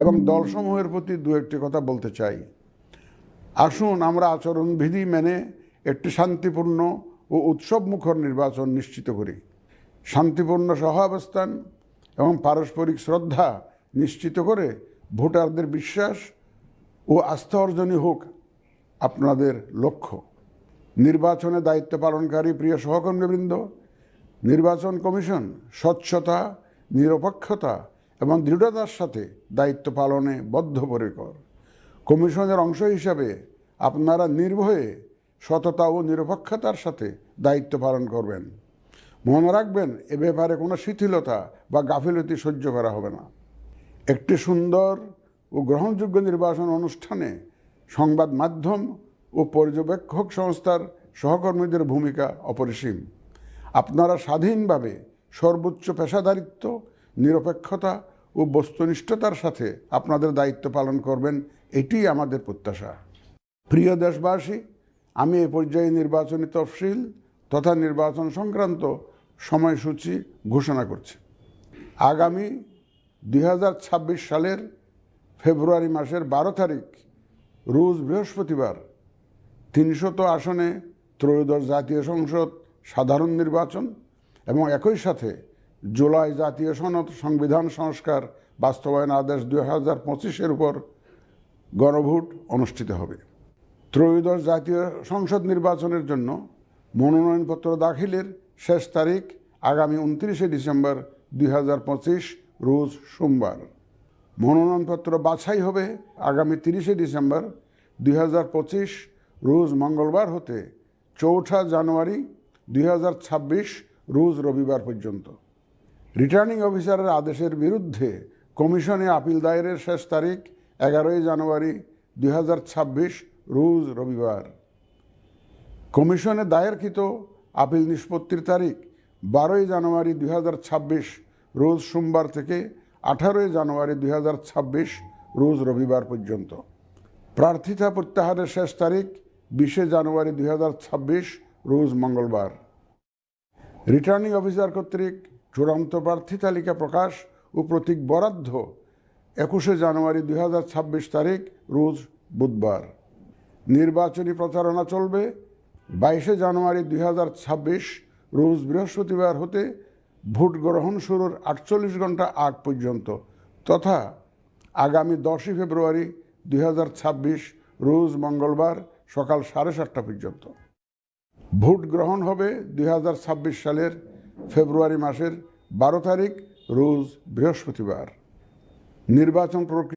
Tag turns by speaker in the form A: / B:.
A: এবং দলসমূহের প্রতি দু একটি কথা বলতে চাই। আসুন আমরা আচরণবিধি মেনে একটি শান্তিপূর্ণ ও উৎসবমুখর নির্বাচন নিশ্চিত করি। শান্তিপূর্ণ সহাবস্থান এবং পারস্পরিক শ্রদ্ধা নিশ্চিত করে ভোটারদের বিশ্বাস ও আস্থা অর্জনই হোক আপনাদের লক্ষ্য। নির্বাচনে দায়িত্ব পালনকারী প্রিয় সহকর্মীবৃন্দ, নির্বাচন কমিশন স্বচ্ছতা, নিরপেক্ষতা এবং দৃঢ়তার সাথে দায়িত্ব পালনে বদ্ধপরিকর। কমিশনের অংশ হিসাবে আপনারা নির্ভয়ে সততা ও নিরপেক্ষতার সাথে দায়িত্ব পালন করবেন। মনে রাখবেন, এ ব্যাপারে কোনো শিথিলতা বা গাফিলতি সহ্য করা হবে না। একটি সুন্দর ও গ্রহণযোগ্য নির্বাচন অনুষ্ঠানে সংবাদ মাধ্যম ও পর্যবেক্ষক সংস্থার সহকর্মীদের ভূমিকা অপরিসীম। আপনারা স্বাধীনভাবে সর্বোচ্চ পেশাদারিত্ব, নিরপেক্ষতা ও বস্তুনিষ্ঠতার সাথে আপনাদের দায়িত্ব পালন করবেন, এটি আমাদের প্রত্যাশা। প্রিয় দেশবাসী, আমি এই পর্যায়ে নির্বাচনী তফসিল তথা নির্বাচন সংক্রান্ত সময়সূচি ঘোষণা করছি। আগামী 2026 সালের ফেব্রুয়ারি মাসের 12 তারিখ রোজ বৃহস্পতিবার 300 আসনে ত্রয়োদশ জাতীয় সংসদ সাধারণ নির্বাচন এবং একই সাথে জুলাই জাতীয় সনদ সংবিধান সংস্কার বাস্তবায়ন আদেশ 2025-এর উপর গণভোট অনুষ্ঠিত হবে। ত্রয়োদশ জাতীয় সংসদ নির্বাচনের জন্য মনোনয়নপত্র দাখিলের শেষ তারিখ আগামী 29 ডিসেম্বর 2025 রোজ সোমবার। মনোনয়নপত্র বাছাই হবে আগামী 30 ডিসেম্বর 2025 রোজ মঙ্গলবার হতে 4 জানুয়ারি 2026 রোজ রবিবার পর্যন্ত। রিটার্নিং অফিসারের আদেশের বিরুদ্ধে কমিশনে আপিল দায়েরের শেষ তারিখ 11 জানুয়ারি 2026 রোজ রবিবার। কমিশনে দায়েরকৃত আপিল নিষ্পত্তির তারিখ 12 জানুয়ারি 2026 রোজ সোমবার থেকে 18 জানুয়ারি 2026 রোজ রবিবার পর্যন্ত। প্রার্থিতা প্রত্যাহারের শেষ তারিখ 20 জানুয়ারি 2026 রোজ মঙ্গলবার। রিটার্নিং অফিসার কর্তৃক চূড়ান্ত প্রার্থী তালিকা প্রকাশ ও প্রতীক বরাদ্দ 21 জানুয়ারি 2026 তারিখ রোজ বুধবার। নির্বাচনী প্রচারণা চলবে 22 জানুয়ারি 2026 রোজ বৃহস্পতিবার হতে ভোট গ্রহণ শুরুর 48 ঘন্টা আগ পর্যন্ত তথা আগামী 10 ফেব্রুয়ারি 2026 রোজ মঙ্গলবার সকাল 7:30 পর্যন্ত। ভোট গ্রহণ হবে 2026 সালের ফেব্রুয়ারি মাসের 12 তারিখ রোজ বৃহস্পতিবার। নির্বাচন প্রক্রিয়া